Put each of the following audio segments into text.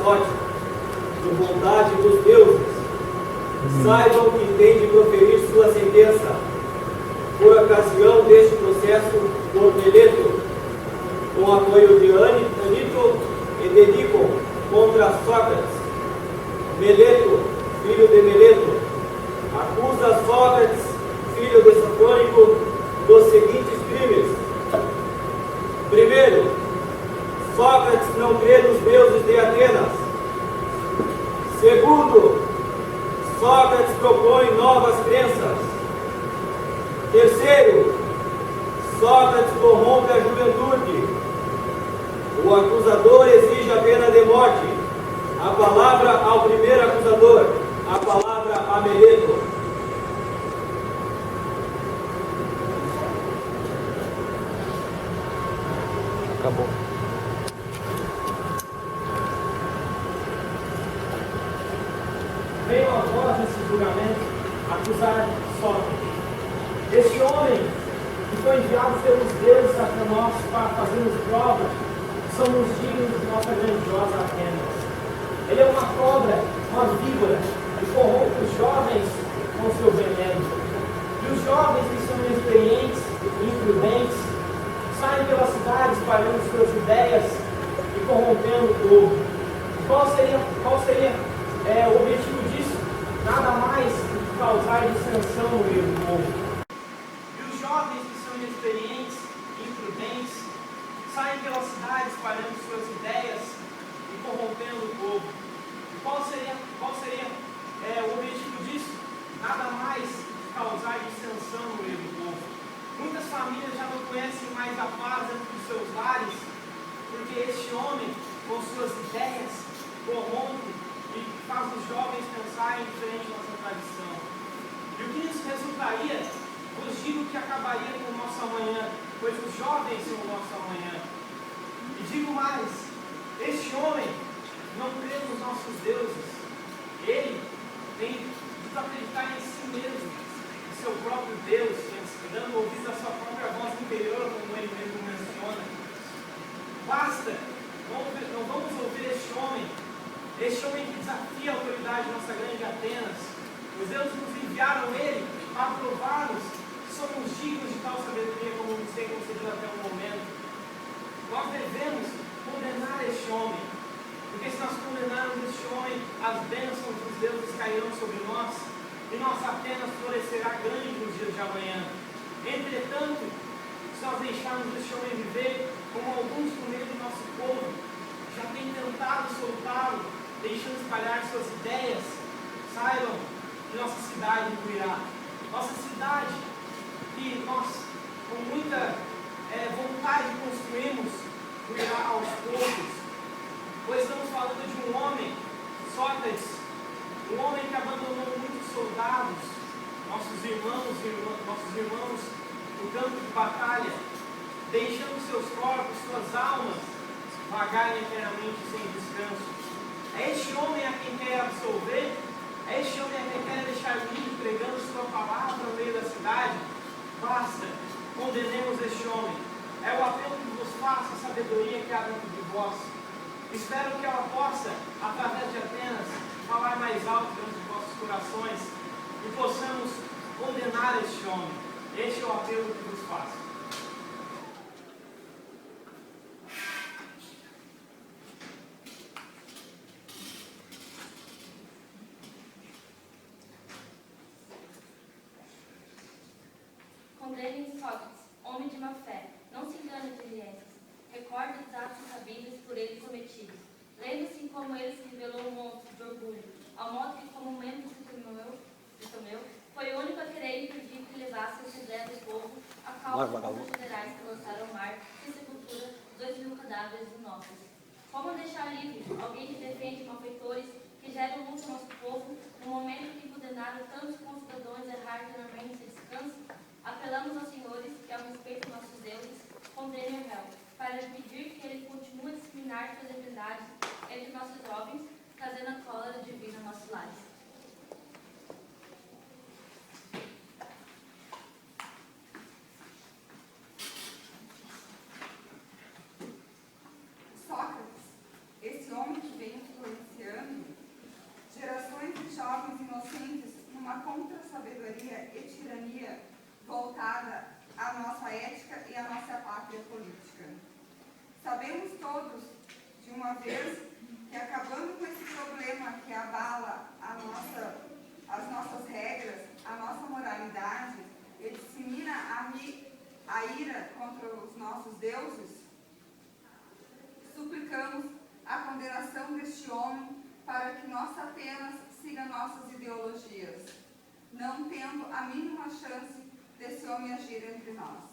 morte, por vontade dos deuses, saibam que tem de proferir sua sentença, por ocasião deste processo por Meleto, com apoio de Anito e Dedicon contra Sócrates. Meleto, filho de Meleto, acusa Sócrates, filho de Sofrônico, dos seguintes crimes. Primeiro, Sócrates não crê nos deuses de Atenas. Segundo, Sócrates propõe novas crenças. Terceiro, Sócrates corrompe a juventude. O acusador exige a pena de morte. A palavra ao primeiro acusador, a palavra a Meleto. Acabou. Veio a voz nesse julgamento acusar Sócrates. Este homem que foi enviado pelos deuses até nós para fazermos prova, somos dignos de nossa grandiosa Atenas. Ele é uma cobra, uma víbora, que corrompe os jovens com seu veneno. E os jovens que são inexperientes e imprudentes saem pela cidade espalhando suas ideias e corrompendo o povo. Qual seria o objetivo disso? Nada mais do que causar dissensão no meio do povo. E os jovens que são inexperientes e imprudentes saem pela cidade espalhando suas ideias e corrompendo o povo. Qual seria o objetivo disso? Nada mais do que causar dissensão no meio do povo. Muitas famílias já não conhecem mais a paz dentro dos seus lares, porque este homem, com suas ideias, corrompe e faz os jovens pensarem diferente da nossa tradição. E o que isso resultaria? Vos digo que acabaria com o nosso amanhã, pois os jovens são o nosso amanhã. E digo mais, este homem não crê nos nossos deuses. Ele tem de acreditar em si mesmo, em seu próprio Deus, dando ouvido à sua própria voz interior, como ele mesmo menciona. Basta, não vamos ouvir este homem que desafia a autoridade de nossa grande Atenas. Os deuses nos enviaram ele para provar-nos que somos dignos de tal sabedoria como nos tem concedido até o momento. Nós devemos condenar este homem, porque se nós condenarmos este homem, as bênçãos dos deuses cairão sobre nós e nossa Atenas florescerá grande nos dias de amanhã. Entretanto, se nós deixarmos este homem viver, como alguns no meio do nosso povo já têm tentado soltá-lo, deixando espalhar suas ideias, saibam que nossa cidade ruirá. Nossa cidade, que nós com muita vontade construímos, ruirá aos poucos. Pois estamos falando de um homem, Sócrates, um homem que abandonou muitos soldados, nossos irmãos no campo de batalha, deixando seus corpos, suas almas, vagarem eternamente sem descanso. É este homem a quem quer absolver? É este homem a quem quer deixar livre, pregando sua palavra no meio da cidade? Basta, condenemos este homem. É o apelo que vos faço, a sabedoria que há dentro de vós. Espero que ela possa, através de Atenas, falar mais alto dentro de vossos corações e possamos condenar este homem. Este é o apelo que vos faço. Condenem Sócrates, homem de má fé, não se engane de Liesas. Recorde os atos sabíveis por ele cometidos. Lembre-se como ele se revelou um monstro de orgulho, ao modo que, como membro de Ptolomeu, foi o único a querer impedir que levasse o segredo do povo a causa dos generais que lançaram ao mar sem sepultura 2.000 cadáveres inóculos. Como deixar livre alguém que defende malfeitores que geram luta ao nosso povo no momento em que condenaram tantos concidadãos a errar eternamente sem descanso? Apelamos aos senhores que, ao respeito de nossos deuses, condenem o réu, para pedir que ele continue a disseminar suas divindades entre nossos jovens, trazendo a cólera divina a nossos lares. Sócrates, esse homem que vem influenciar relacionada à nossa ética e à nossa pátria política. Sabemos todos, de uma vez, que acabando com esse problema que abala as nossas regras, a nossa moralidade e dissemina a ira contra os nossos deuses, suplicamos a condenação deste homem para que nossa Atenas siga nossas ideologias, não tendo a mínima chance desse homem agir entre nós.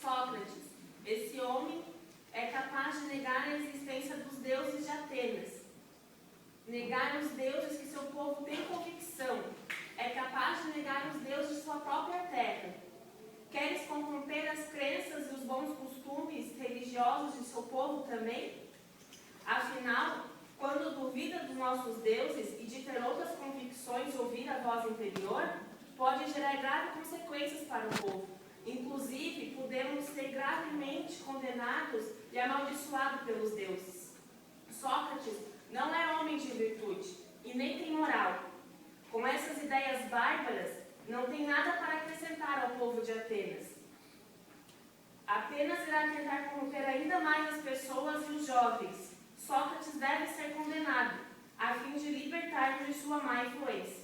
Sócrates, esse homem é capaz de negar a existência dos deuses de Atenas, negar os deuses que seu povo tem convicção, é capaz de negar os deuses de sua própria terra. Queres corromper as crenças e os bons costumes religiosos de seu povo também? Afinal, quando duvida dos nossos deuses e de ter outras convicções e ouvir a voz interior, pode gerar graves consequências para o povo. Inclusive, podemos ser gravemente condenados e amaldiçoados pelos deuses. Sócrates não é homem de virtude e nem tem moral. Com essas ideias bárbaras, não tem nada para acrescentar ao povo de Atenas. Apenas irá tentar corromper ainda mais as pessoas e os jovens. Sócrates deve ser condenado, a fim de libertar-nos de sua má influência.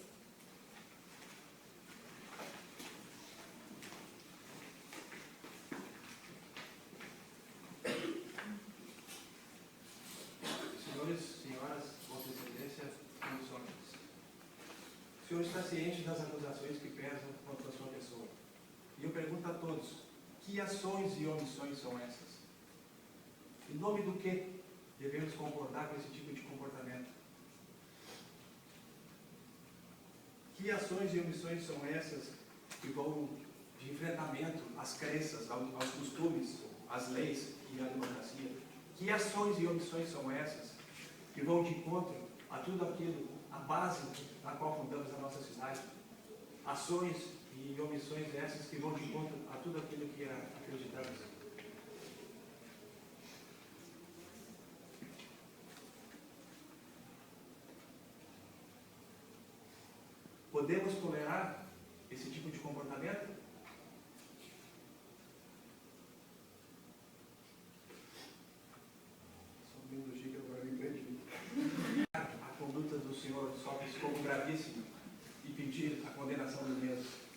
Senhores, senhoras, Vossa Excelência, Sócrates. O senhor está ciente das acusações que pesam contra a sua pessoa. E eu pergunto a todos, que ações e omissões são essas? Em nome do que devemos concordar com esse tipo de comportamento? Que ações e omissões são essas que vão de enfrentamento às crenças, aos costumes, às leis e à democracia? Que ações e omissões são essas que vão de encontro a tudo aquilo, a base na qual fundamos a nossa cidade? Ações e omissões essas que vão de encontro a tudo aquilo que acreditamos. Podemos tolerar esse tipo de comportamento? Só um minuto que agora me perdi. A conduta do senhor Sócrates como gravíssima e pedir a condenação do mesmo.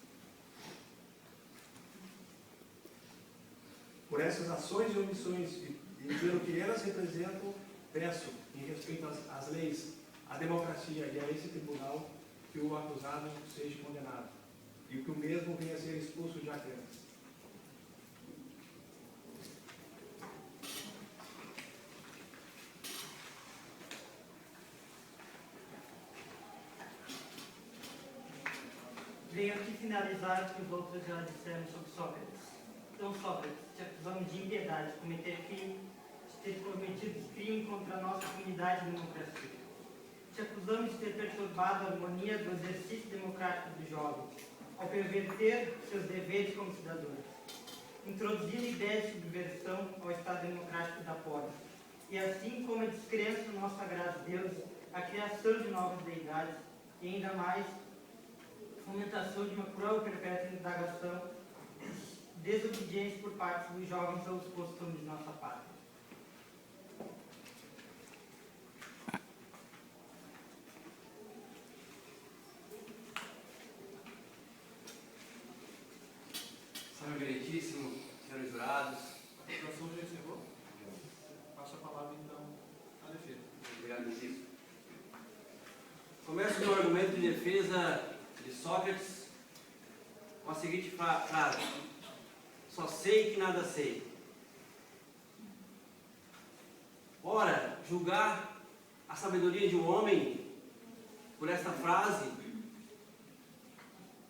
Por essas ações e omissões e pelo que elas representam, peço, em respeito às leis, à democracia e a esse tribunal, que o acusado seja condenado e que o mesmo venha a ser expulso de Atenas. Venho aqui finalizar o que os outros já disseram sobre Sócrates. Então, Sócrates, te acusamos de impiedade, de cometer crime, de ter cometido crime contra a nossa comunidade e democracia. Te acusamos de ter perturbado a harmonia do exercício democrático dos jovens, ao perverter seus deveres como cidadãos, introduzindo ideias de subversão ao Estado democrático da polis, e assim como a descrença no nosso sagrado Deus, a criação de novas deidades, e ainda mais, fomentação de uma cruel e perpétua indagação, desobediência por parte dos jovens aos costumes de nossa pátria. Senhor Veretíssimo, senhores jurados. A acusação já encerrou? Passo a palavra, então, à defesa. Obrigado, Ministro. Começo meu argumento de defesa de Sócrates com a seguinte frase: só sei que nada sei. Ora, julgar a sabedoria de um homem por esta frase,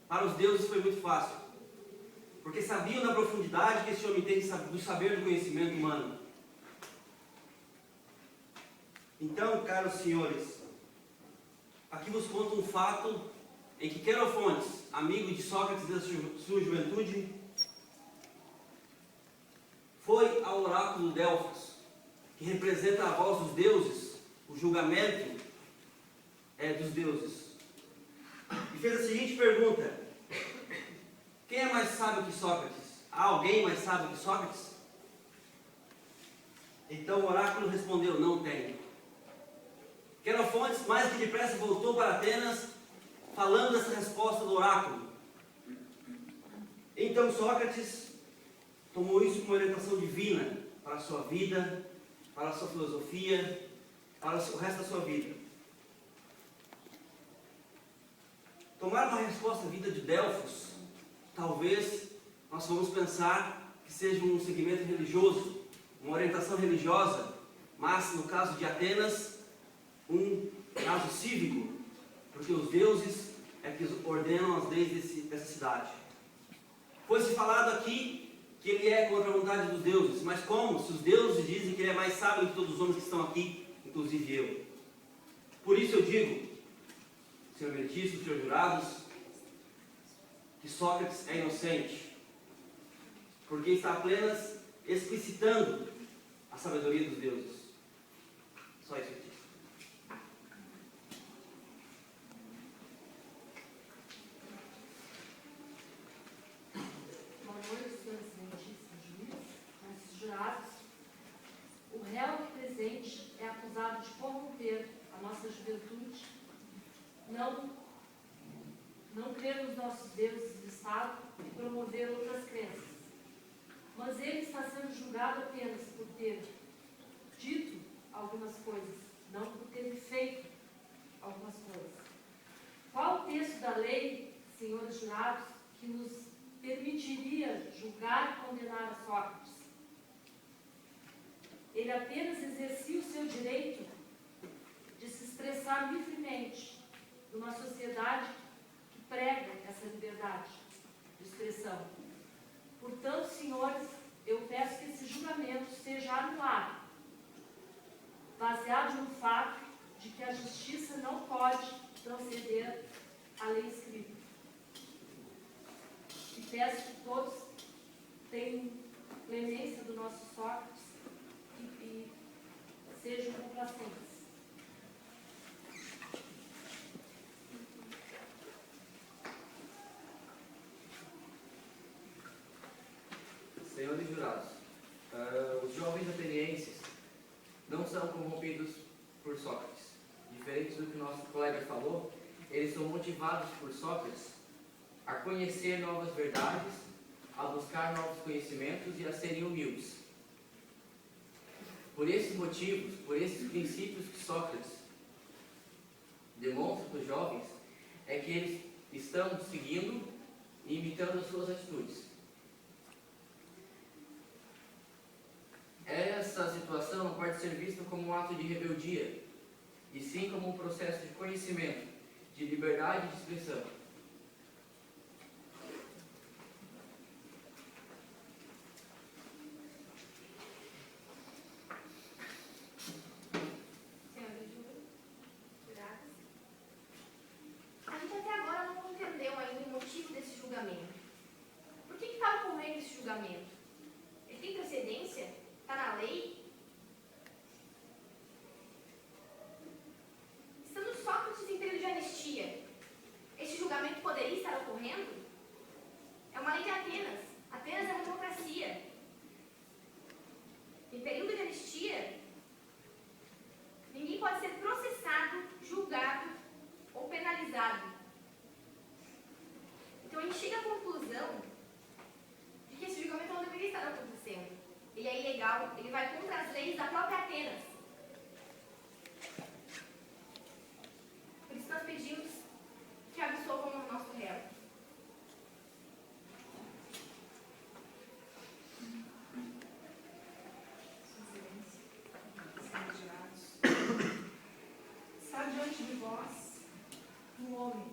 para os deuses foi muito fácil, porque sabiam da profundidade que esse homem tem do saber do conhecimento humano. Então, caros senhores, aqui vos conto um fato em que Querofontes, amigo de Sócrates desde sua juventude, foi ao oráculo de Delfos, que representa a voz dos deuses, o julgamento dos deuses. E fez a seguinte pergunta: quem é mais sábio que Sócrates? Há alguém mais sábio que Sócrates? Então o oráculo respondeu: não tem. Querofontes mais que depressa voltou para Atenas, falando dessa resposta do oráculo. Então Sócrates tomou isso como orientação divina para a sua vida, para a sua filosofia, para o resto da sua vida. Tomar uma resposta vinda de Delfos, talvez nós vamos pensar que seja um segmento religioso, uma orientação religiosa, mas no caso de Atenas, um caso cívico, porque os deuses é que ordenam as leis dessa cidade. Foi-se falado aqui que ele é contra a vontade dos deuses, mas como? Se os deuses dizem que ele é mais sábio que todos os homens que estão aqui, inclusive eu. Por isso eu digo, senhor meritíssimo, senhor jurados, que Sócrates é inocente, porque está apenas explicitando a sabedoria dos deuses. Só isso aqui. Boa noite, senhores excelentíssimos juízes, nossos jurados. O réu aqui presente é acusado de corromper a nossa juventude, não crer nos nossos deuses do Estado e promover outras crenças. Mas ele está sendo julgado apenas por ter dito algumas coisas, não por ter feito algumas coisas. Qual o texto da lei, senhores jurados, que nos permitiria julgar e condenar a Sócrates? Ele apenas exercia o seu direito de se expressar livremente numa sociedade que prega essa liberdade de expressão. Portanto, senhores, eu peço que esse julgamento seja anulado, baseado no fato de que a justiça não pode transcender a lei escrita. E peço que todos tenham clemência do nosso Sócrates e sejam complacentes. Senhores jurados, os jovens atenienses não são corrompidos por Sócrates. Diferente do que o nosso colega falou, eles são motivados por Sócrates a conhecer novas verdades, a buscar novos conhecimentos e a serem humildes. Por esses motivos, por esses princípios que Sócrates demonstra para os jovens, é que eles estão seguindo e imitando as suas atitudes. Essa situação não pode ser vista como um ato de rebeldia, e sim como um processo de conhecimento, de liberdade de expressão. Senhores jurados, a gente até agora não entendeu ainda o motivo desse julgamento. Por que está ocorrendo esse julgamento? Ele tem precedência? Está na lei? Estando Sócrates em período de anistia, este julgamento poderia estar ocorrendo? É uma lei de Atenas. Atenas é uma democracia. Em período de anistia, ninguém pode ser processado, julgado ou penalizado. Então a gente chega à conclusão de que esse julgamento não deveria estar acontecendo. Ele é ilegal, ele vai contra as leis da própria Atenas. Por isso nós pedimos que absolvam o nosso réu. Está diante de vós um homem,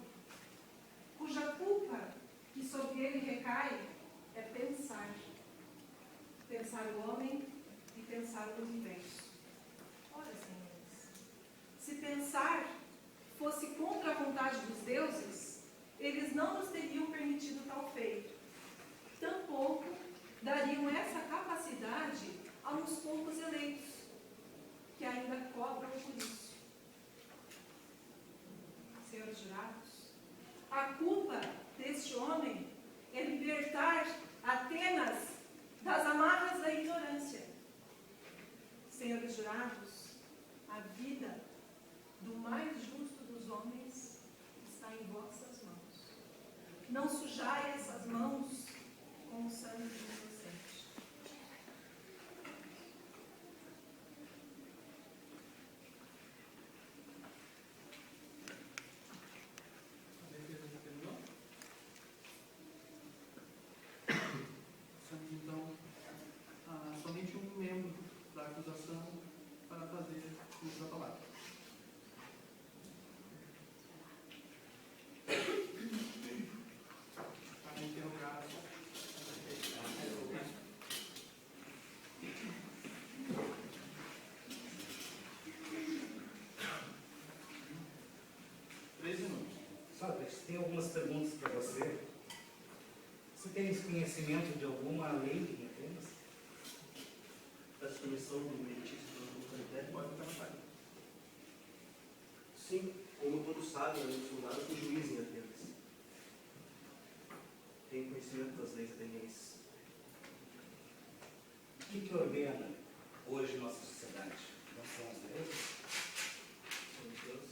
cuja culpa que sobre ele recai é pensar. Pensar o homem e pensar o universo. Ora, senhores, se pensar fosse contra a vontade dos deuses, eles não nos teriam permitido tal feito. Tampouco dariam essa capacidade a uns poucos eleitos. ainda cobram por isso. Senhores jurados, a culpa deste homem é libertar Atenas das amarras da ignorância. Senhores jurados, a vida do mais justo dos homens está em vossas mãos. Não sujai essas mãos com o sangue do inocente. A defesa já terminou? Temos então somente um membro da acusação para fazer uso da palavra. Para interrogar a defesa. 3 minutos. Sócrates, tem algumas perguntas para você. Você tem conhecimento de alguma lei em Atenas? Peço permissão do meritíssimo Santério. Pode ficar na página. Sim, como todos sabem, eu fui juiz em Atenas. Tenho conhecimento das leis atenienses. O que ordena hoje nossa sociedade? Não são os deuses? São os deuses.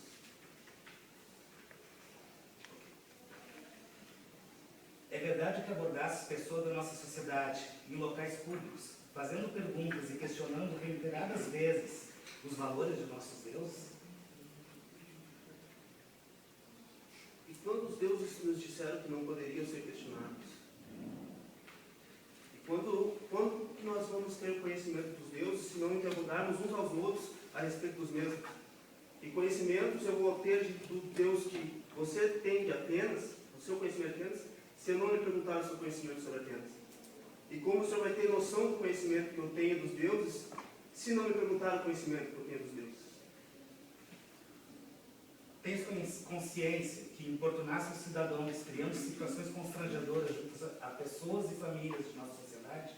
É verdade que abordasse pessoas da nossa sociedade em locais públicos, fazendo perguntas e questionando reiteradas vezes os valores de nossos deuses? E quando os deuses nos disseram que não poderiam ser questionados? E quando que nós vamos ter conhecimento dos deuses se não interrogarmos uns aos outros a respeito dos mesmos? E conhecimentos eu vou ter do Deus que você tem de Atenas, o seu conhecimento de Atenas, se eu não lhe perguntar o seu conhecimento sobre Atenas. E como o senhor vai ter noção do conhecimento que eu tenho dos deuses, se não me perguntar o conhecimento que eu tenho dos deuses? Tens consciência que importunasse os cidadãos, criando situações constrangedoras junto a pessoas e famílias de nossa sociedade?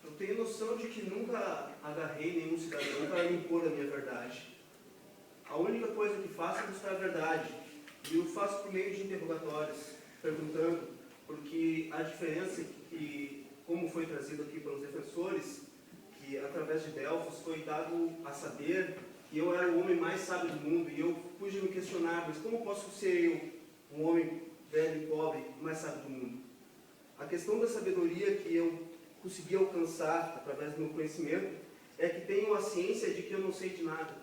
Eu tenho noção de que nunca agarrei nenhum cidadão para impor a minha verdade. A única coisa que faço é buscar a verdade. E eu faço por meio de interrogatórios, perguntando, porque a diferença que, como foi trazido aqui pelos defensores, que através de Delfos foi dado a saber que eu era o homem mais sábio do mundo, e eu pude me questionar, mas como posso ser eu, um homem velho e pobre, mais sábio do mundo? A questão da sabedoria que eu consegui alcançar através do meu conhecimento é que tenho a ciência de que eu não sei de nada,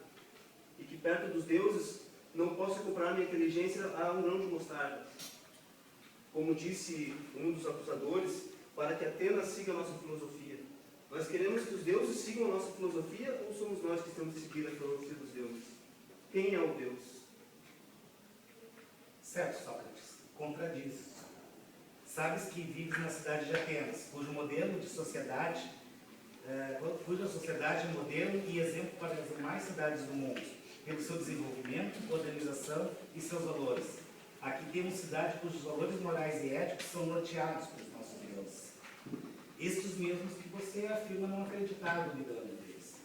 e que perto dos deuses não posso comparar minha inteligência a um grão de mostarda. Como disse um dos acusadores, para que Atenas siga a nossa filosofia. Nós queremos que os deuses sigam a nossa filosofia ou somos nós que temos que seguir a filosofia dos deuses? Quem é o Deus? Certo, Sócrates, contradiz. Sabes que vives na cidade de Atenas, cujo modelo de sociedade, cuja sociedade é modelo e exemplo para as demais cidades do mundo, pelo seu desenvolvimento, organização e seus valores. Aqui temos cidade cujos valores morais e éticos são norteados pelos nossos deuses. Estes mesmos que você afirma não acreditar duvidando deles.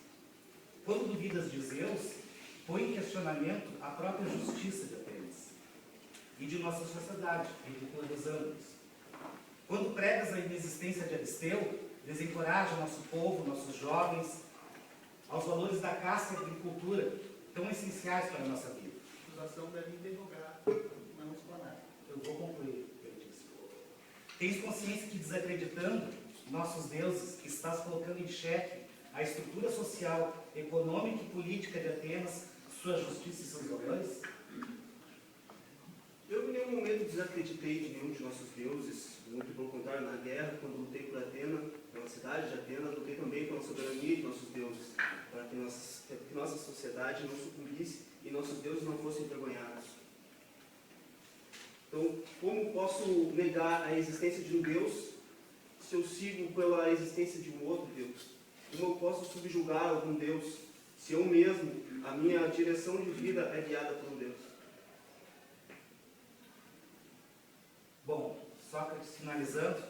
Quando duvidas de Zeus, põe em questionamento a própria justiça de Atenas e de nossa sociedade, ridicularizando-os. Quando pregas a inexistência de Aristeu, desencoraja nosso povo, nossos jovens, aos valores da caça e agricultura, tão essenciais para a nossa vida. A acusação deve interrogar, não explanar. Eu vou concluir, Feitiço. Tens consciência que, desacreditando nossos deuses, estás colocando em xeque a estrutura social, econômica e política de Atenas, sua justiça e seus valores? Eu em nenhum momento desacreditei de nenhum de nossos deuses, muito pelo contrário, na guerra, quando lutei por Atena, pela cidade de Atenas, lutei também pela soberania de nossos deuses, para que nossa sociedade não sucumbisse e nossos deuses não fossem envergonhados. Então, como posso negar a existência de um Deus se eu sigo pela existência de um outro Deus? Como eu posso subjugar algum Deus se eu mesmo, a minha direção de vida é guiada por um Deus? Bom, Sócrates, finalizando,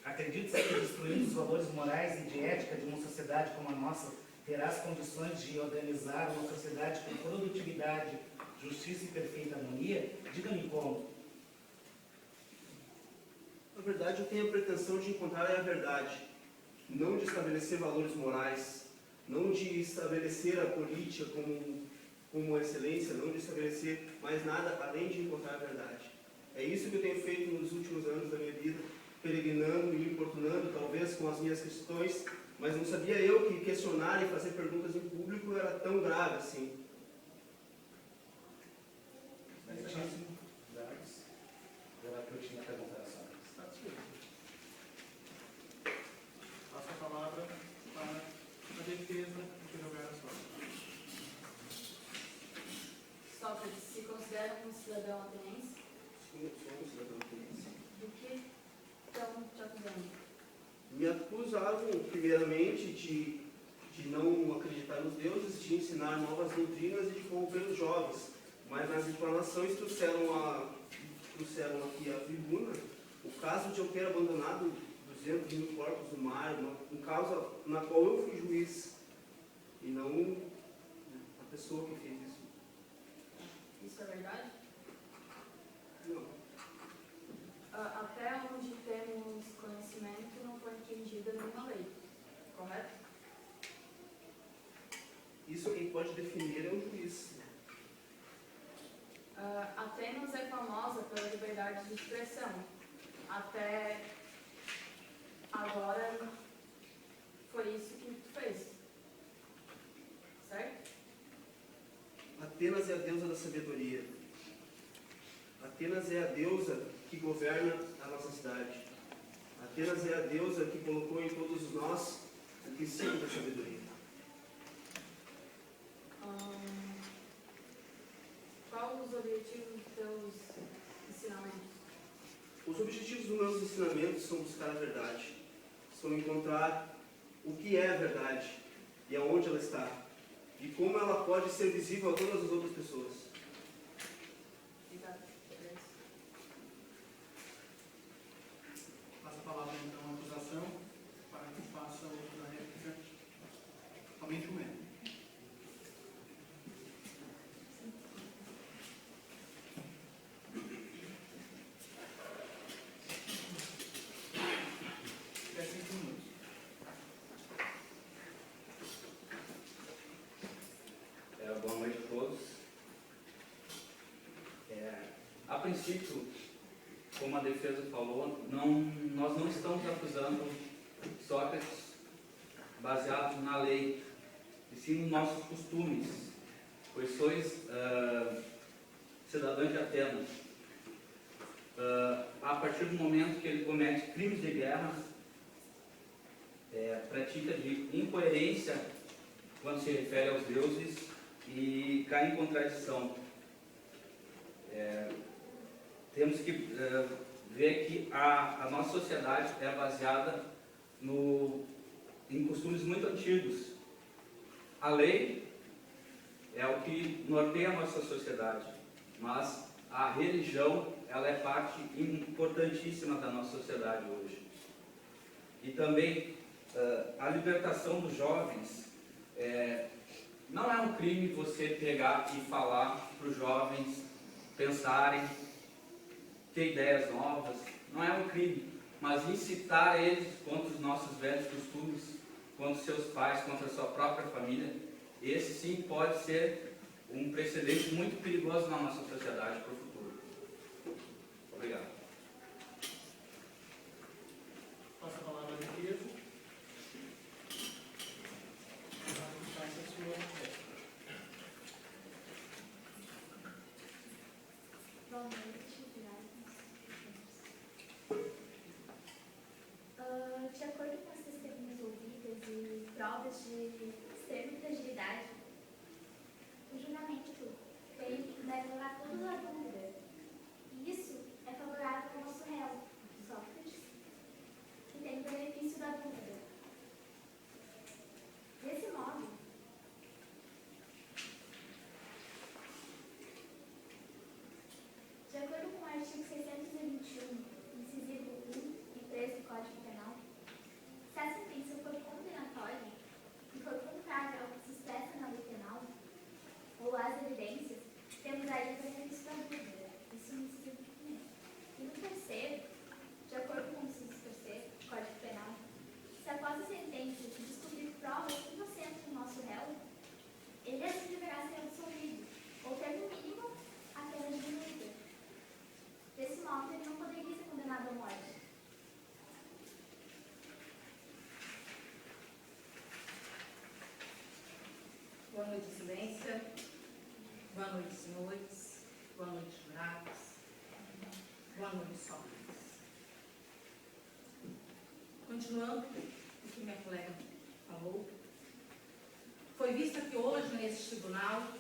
acredita-se que destruindo os valores morais e de ética de uma sociedade como a nossa, terás condições de organizar uma sociedade com produtividade, justiça e perfeita harmonia? Diga-me como. Na verdade, eu tenho a pretensão de encontrar a verdade, não de estabelecer valores morais, não de estabelecer a política como excelência, não de estabelecer mais nada além de encontrar a verdade. É isso que eu tenho feito nos últimos anos da minha vida, peregrinando e me importunando, talvez, com as minhas questões, mas não sabia eu que questionar e fazer perguntas em público era tão grave assim. Certíssimo. Era o que eu tinha que perguntar a senhora. Passo a palavra para a defesa de jogar a sua. Sócrates se considera um cidadão ateniense? Sou um cidadão ateniense. Do que estão te acusando? Me acusavam, primeiramente, de não acreditar nos deuses, de ensinar novas doutrinas e de corromper os jovens. Mas nas informações trouxeram aqui a tribuna o caso de eu ter abandonado 200.000 corpos no mar, uma causa na qual eu fui juiz, e não a pessoa que fez isso. Isso é verdade? Não. Até onde temos conhecimento, não foi infringida nenhuma lei, correto? Isso quem pode definir é o juiz. Atenas é famosa pela liberdade de expressão. Até agora foi isso que tu fez. Certo? Atenas é a deusa da sabedoria. Atenas é a deusa que governa a nossa cidade. Atenas é a deusa que colocou em todos nós o princípio da sabedoria. Qual os objetivos dos teus ensinamentos? Os objetivos dos meus ensinamentos são buscar a verdade. São encontrar o que é a verdade e aonde ela está. E como ela pode ser visível a todas as outras pessoas. Obrigada. Passa a palavra então à acusação, para que faça outra réplica. Somente um momento. Boa noite a todos. A princípio, como a defesa falou, nós não estamos acusando Sócrates baseado na lei, e sim nos nossos costumes, pois sois cidadãos de Atenas. A partir do momento que ele comete crimes de guerra, pratica de incoerência quando se refere aos deuses e cai em contradição. Temos que ver que a nossa sociedade é baseada em costumes muito antigos. A lei é o que norteia a nossa sociedade, mas a religião ela é parte importantíssima da nossa sociedade hoje. E também a libertação dos jovens não é um crime você pegar e falar para os jovens pensarem, ter ideias novas, não é um crime, mas incitar eles contra os nossos velhos costumes, contra os seus pais, contra a sua própria família, esse sim pode ser um precedente muito perigoso na nossa sociedade para o futuro. Obrigado. Passa a palavra à defesa. Boa noite, de acordo com as testemunhas ouvidas e provas de extrema fragilidade, o julgamento deve levar todos à dúvida. E isso é favorável ao nosso réu, Sócrates, que tem o benefício da dúvida. Desse modo, de acordo com o artigo 621, incisivo 1 e 3 do Código Penal, se a sentença for condenatória e for Boa noite, Excelência. Boa noite, senhores. Boa noite, jurados. Boa noite, Sócrates. Continuando o que minha colega falou, foi visto aqui hoje nesse tribunal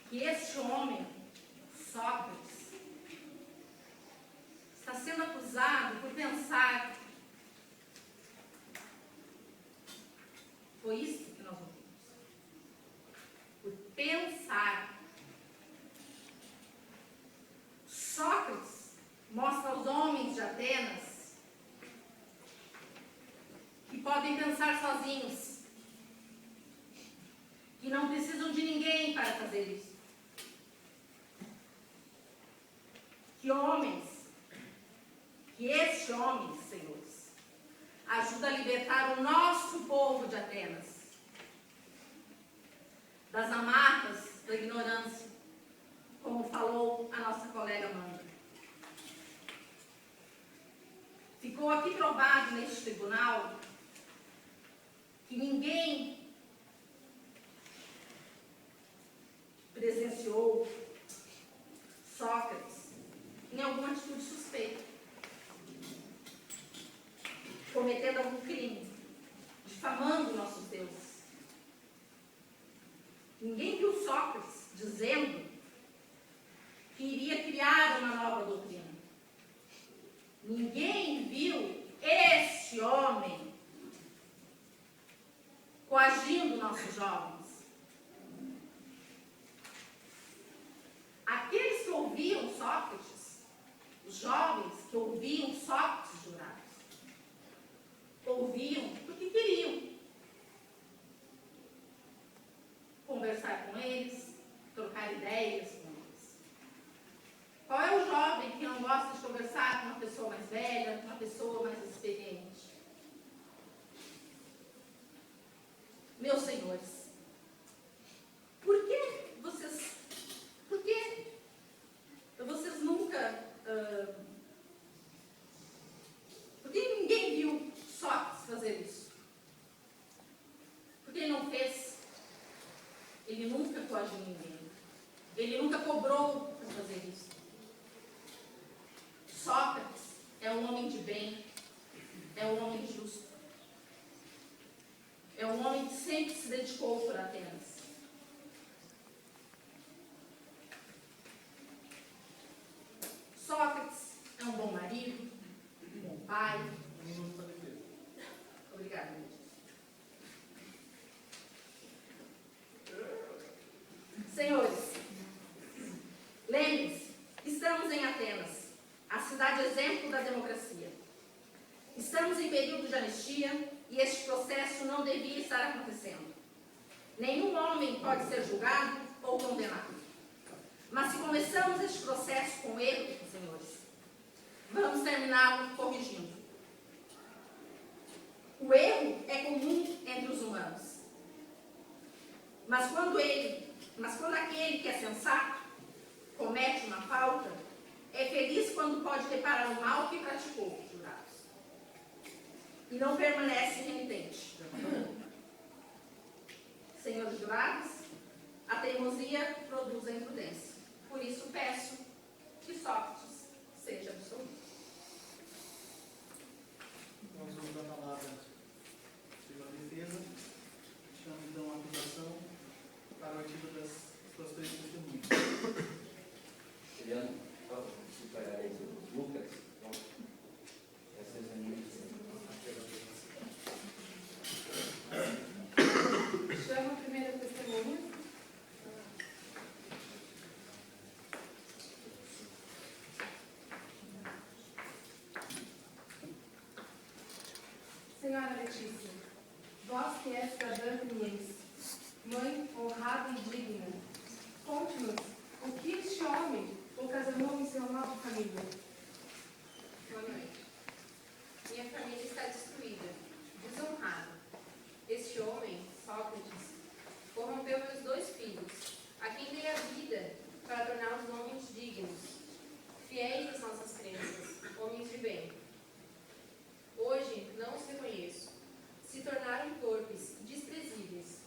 que este homem, Sócrates, está sendo acusado por pensar. Foi isso que nós ouvimos. Por pensar. Sócrates mostra aos homens de Atenas que podem pensar sozinhos, que não precisam de ninguém para fazer isso. Que este homem, senhores, ajuda a libertar o nosso povo de Atenas das amarras da ignorância, como falou a nossa colega Amanda. Ficou aqui provado neste tribunal que ninguém presenciou Sócrates em alguma atitude suspeita, cometendo algum crime, difamando nossos deuses. Ninguém viu Sócrates dizendo que iria criar uma nova doutrina. Ninguém viu este homem coagindo nossos jovens. Aqueles que ouviam Sócrates, os jovens que ouviam Sócrates jurados, ouviam porque queriam conversar com eles, trocar ideias com eles. Qual é o jovem que não gosta de conversar com uma pessoa mais velha, com uma pessoa mais experiente? Meus senhores, por que vocês nunca... por que ninguém viu Sócrates fazer isso? Porque ele não fez. Ele nunca coagiu ninguém. Ele nunca cobrou para fazer isso. Sócrates é um homem de bem, é um homem justo. É um homem que sempre se dedicou por Atenas. Sócrates é um bom marido, um bom pai. Obrigada, Lídia. Senhores, lembrem-se, estamos em Atenas, a cidade exemplo da democracia. Estamos em período de anistia e este processo não devia estar acontecendo. Nenhum homem pode ser julgado ou condenado. Mas se começamos este processo com erro, senhores, vamos terminá-lo corrigindo. O erro é comum entre os humanos. Mas quando aquele que é sensato comete uma falta, é feliz quando pode reparar o mal que praticou, jurados. E não permanece renitente. Senhores jurados, a teimosia produz a imprudência. Por isso peço que Sócrates seja absolvido. Nós vamos dar a palavra à defesa. Chamo então a acusação para o artigo das suas três testemunhas. Juliano, se parar aí, Lucas, essa é a minha. Chama a primeira testemunha. Senhora Letícia, vós que és cidadã ateniense, mãe honrada e digna, conte-nos o que este homem ocasionou em seu nobre família. Boa noite. Minha família está destruída, desonrada. Este homem, Sócrates, corrompeu meus 2 filhos, a quem dei a vida para torná-los homens dignos, fiéis às nossas crenças, homens de bem. Hoje não os reconheço. Se tornaram torpes, desprezíveis.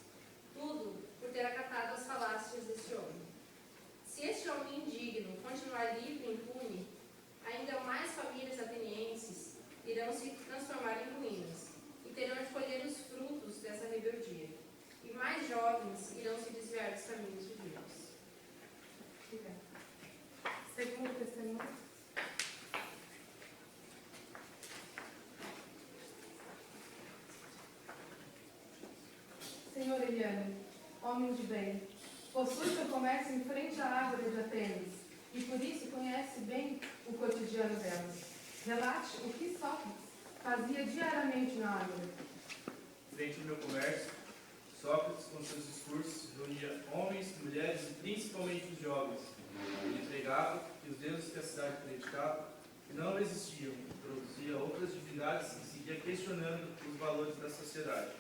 Octaviano, homem de bem, possui seu comércio em frente à Ágora de Atenas e por isso conhece bem o cotidiano delas. Relate o que Sócrates fazia diariamente na Ágora. Frente ao meu comércio, Sócrates, com seus discursos, reunia homens, mulheres e principalmente os jovens. Ele pregava que os deuses que a cidade predicava não existiam, produzia outras divindades e seguia questionando os valores da sociedade.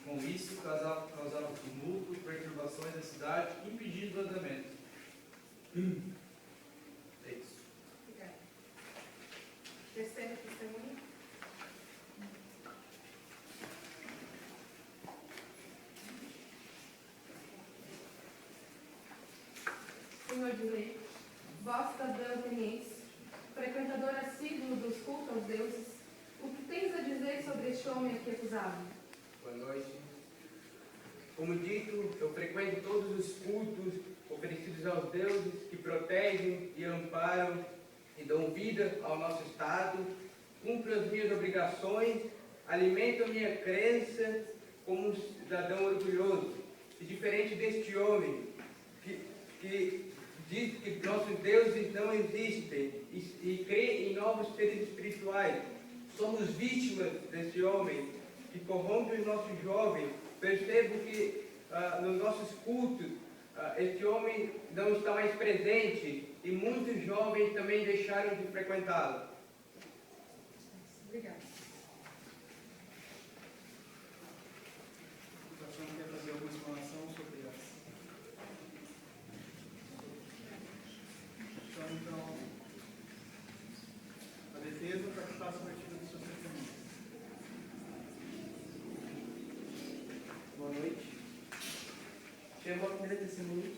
Com isso, causava tumulto e perturbações na cidade, impedindo o andamento. É isso. Obrigada. Terceira testemunha. Senhor de lei, vós, cidadão ateniense, frequentador assíduo dos cultos aos deuses, o que tens a dizer sobre este homem aqui acusado? Boa noite. Como dito, eu frequento todos os cultos oferecidos aos deuses que protegem e amparam e dão vida ao nosso Estado, cumpro as minhas obrigações, alimento a minha crença como um cidadão orgulhoso. E diferente deste homem que diz que nossos deuses não existem e crê em novos seres espirituais. Somos vítimas desse homem que corrompe os nossos jovens. Percebo que nos nossos cultos esse homem não está mais presente e muitos jovens também deixaram de frequentá-lo. Obrigada. A acusação quer fazer alguma explanação sobre essa. Então, a defesa para que faça a partida do seu testemunho. Boa noite. Chegou a primeira testemunha.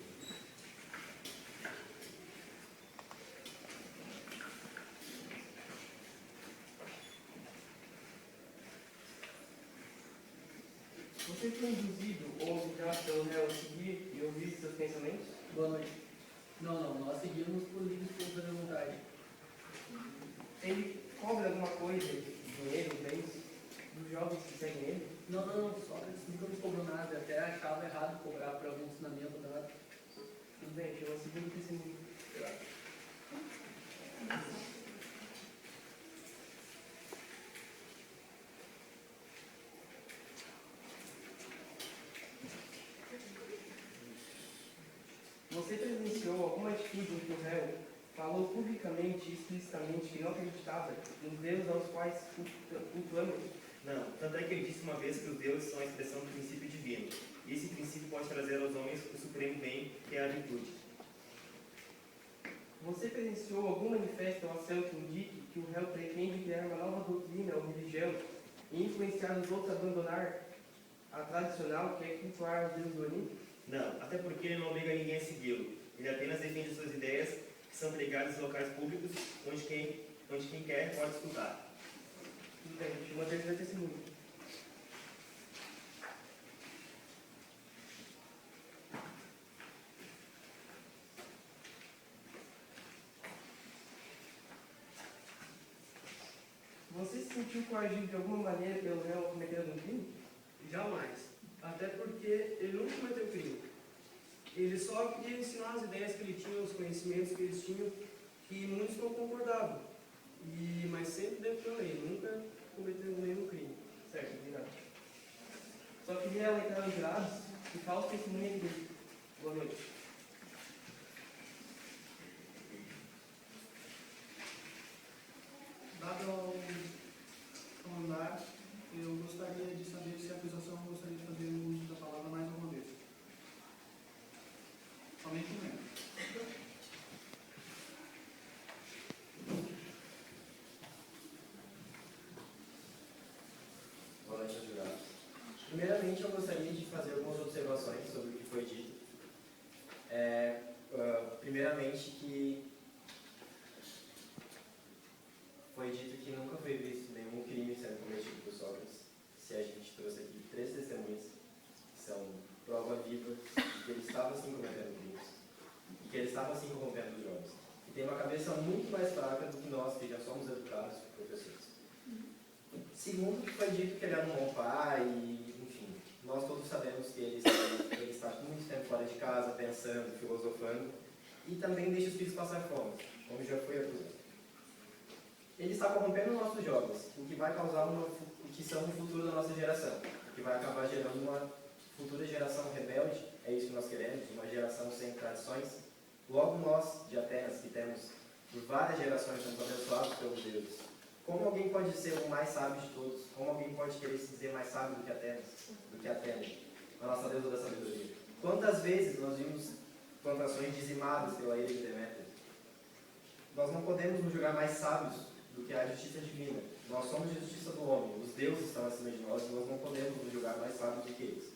Você foi induzido ou obrigado pelo réu a seguir e ouvir seus pensamentos? Boa noite. Não, nós seguimos por livre e espontânea vontade. Ele cobra alguma coisa, dinheiro, bens, dos jovens que seguem ele? Não, Sócrates nunca nos cobrou nada, até achava errado cobrar por algum ensinamento ou nada. Tudo bem, chegou a segunda testemunha. Você presenciou alguma atitude em que o réu falou publicamente e explicitamente que não acreditava nos deuses aos quais cultuamos? Não, tanto é que ele disse uma vez que os deuses são a expressão do princípio divino. E esse princípio pode trazer aos homens o supremo bem, que é a virtude. Você presenciou algum manifesto ou ação que indique que o réu pretende criar uma nova doutrina ou religião e influenciar os outros a abandonar a tradicional, que é cultuar os deuses do Olimpo? Não, até porque ele não obriga ninguém a segui-lo. Ele apenas defende suas ideias, que são pregadas em locais públicos, onde quem quer pode escutar. Tudo bem, uma terceira testemunha. Você se sentiu coagido de alguma maneira pelo réu a cometer algum crime? Jamais. Até porque ele nunca cometeu crime. Ele só queria ensinar as ideias que ele tinha, os conhecimentos que eles tinham, que muitos não concordavam. Mas sempre dentro da lei, nunca cometeu nenhum crime. Certo, obrigado. Só queria alertar os jurados que falso testemunha de Cristo. Boa noite. Dado ao andar, eu gostaria de saber se a acusação gostaria de fazer o uso da palavra mais uma vez. Somente um membro. Boa noite aos jurados. Primeiramente, eu gostaria de fazer algumas observações sobre o que foi dito. Primeiramente, que foi dito que nunca foi visto nenhum crime sendo cometido por Sócrates. Se a gente trouxe aqui 3 testemunhas, que são prova viva de que ele estava sim cometendo crimes e que ele estava sim corrompendo os jovens. E tem uma cabeça muito mais fraca do que nós, que já somos educados por professores. Segundo, que foi dito que ele era um bom pai, enfim, nós todos sabemos que ele está com muito tempo fora de casa, pensando, filosofando, e também deixa os filhos passar fome, como já foi acusado. Ele está corrompendo nossos jovens, o que vai causar o que são o futuro da nossa geração, o que vai acabar gerando uma futura geração rebelde. É isso que nós queremos, uma geração sem tradições. Logo nós, de Atenas, que temos por várias gerações, somos abençoados pelos deuses. Como alguém pode ser o mais sábio de todos? Como alguém pode querer se dizer mais sábio do que Atenas, a nossa deusa da sabedoria? Quantas vezes nós vimos plantações dizimadas pela ira de Deméter? Nós não podemos nos julgar mais sábios do que a justiça divina. Nós somos a justiça do homem. Os deuses estão acima de nós e nós não podemos nos julgar mais sábios do que eles.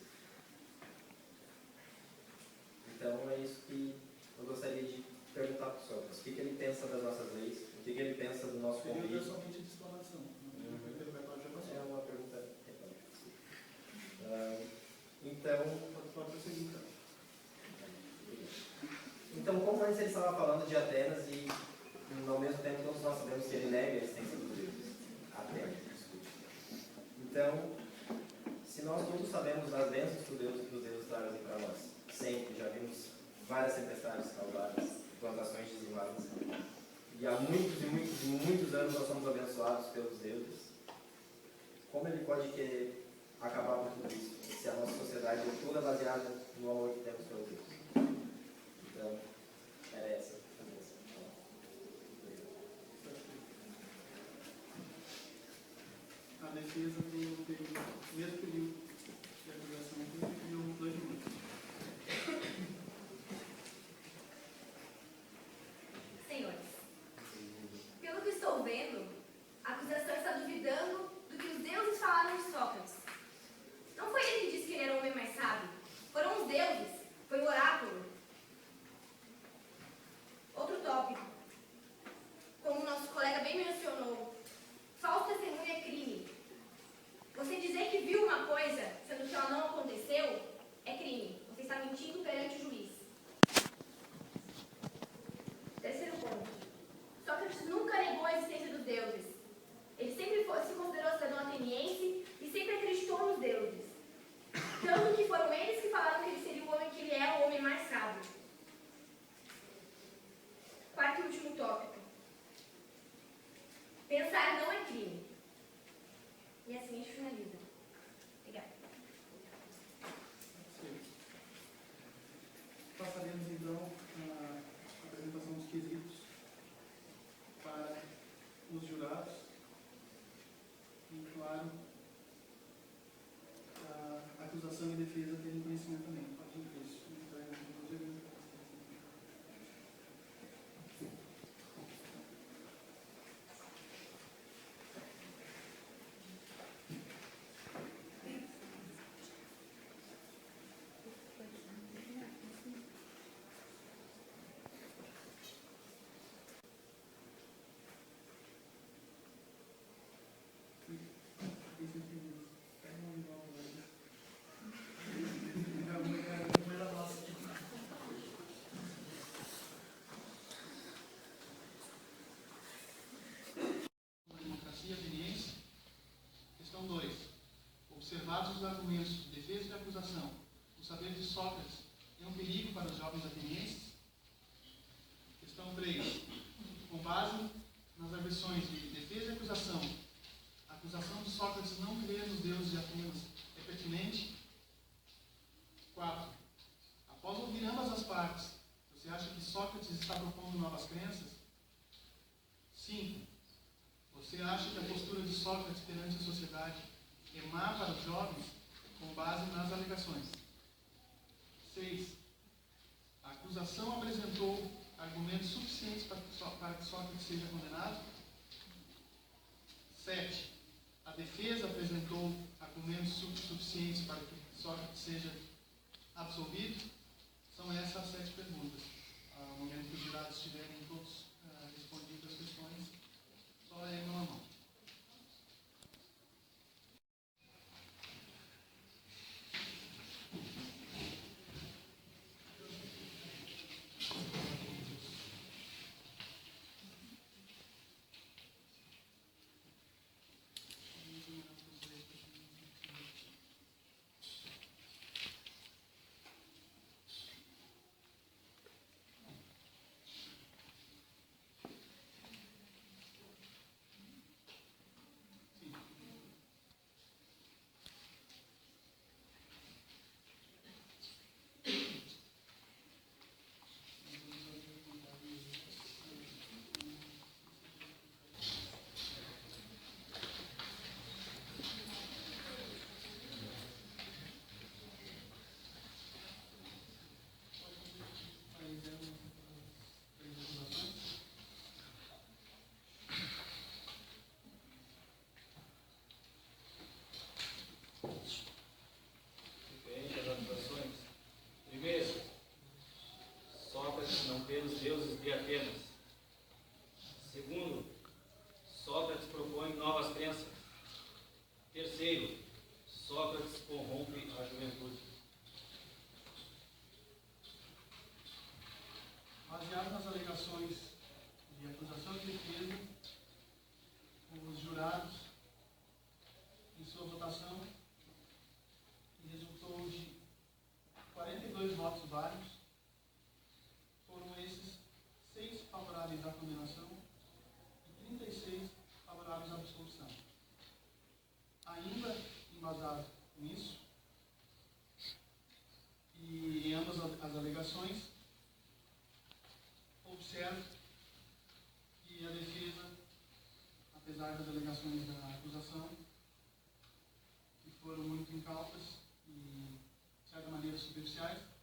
Então é isso que eu gostaria de perguntar para o Sócrates. O que ele pensa das nossas leis? O que ele pensa do nosso convite? Seria somente de exploração. É uma pergunta retórica. Então, pode prosseguir, então, como antes ele estava falando de Atenas e, ao mesmo tempo, todos nós sabemos que ele nega a existência dos deuses. Atenas, desculpe. Então, se nós todos sabemos das bênçãos que os deuses trazem para nós, sempre, já vimos várias tempestades causadas, plantações dizimadas, e há muitos e muitos e muitos anos nós somos abençoados pelos deuses, como ele pode querer acabar com tudo isso, se a nossa sociedade é toda baseada no amor que temos pelos deuses? Então, era essa a mensagem. A defesa do mesmo período de acusação deu 2 minutos. Senhores, pelo que estou vendo, a acusação está duvidando do que os deuses falaram de Sócrates. Não foi ele que disse que ele era o homem mais sábio. Foram os deuses. Foi o oráculo. Outro tópico. Como o nosso colega bem mencionou, falso testemunho é crime. Você dizer que viu uma coisa, sendo que ela não aconteceu, é crime. Você está mentindo perante o juiz. Terceiro ponto. Sócrates nunca negou a existência dos deuses. Ele sempre se considerou cidadão ateniense e sempre acreditou nos deuses. Tanto que foram eles que falaram que ele seria o homem que ele é, o homem mais sábio. Quarto e último tópico. Pensar não é crime. E assim a gente finaliza. Obrigada. Passaremos então a apresentação dos quesitos para os jurados. E, claro, a acusação e defesa terem conhecimento também. Pode ir isso. Questão 2. Observados os argumentos de defesa e de acusação, o saber de Sócrates é um perigo para os jovens atenienses? Questão 3. Com base nas arguições de defesa e acusação, a acusação de Sócrates não crer nos deuses de Atenas é pertinente? 4. Após ouvir ambas as partes, você acha que Sócrates está propondo novas crenças? 5. Você acha que a postura de Sócrates perante a sociedade é má para os jovens, com base nas alegações? 6. A acusação apresentou argumentos suficientes para que Sócrates seja condenado? 7. A defesa apresentou argumentos suficientes para que Sócrates seja absolvido? São essas as 7 perguntas. Ao momento que os jurados tiverem todos respondido as questões, só é mão a mão. apesar das alegações da acusação, que foram muito incautas e, de certa maneira, superficiais.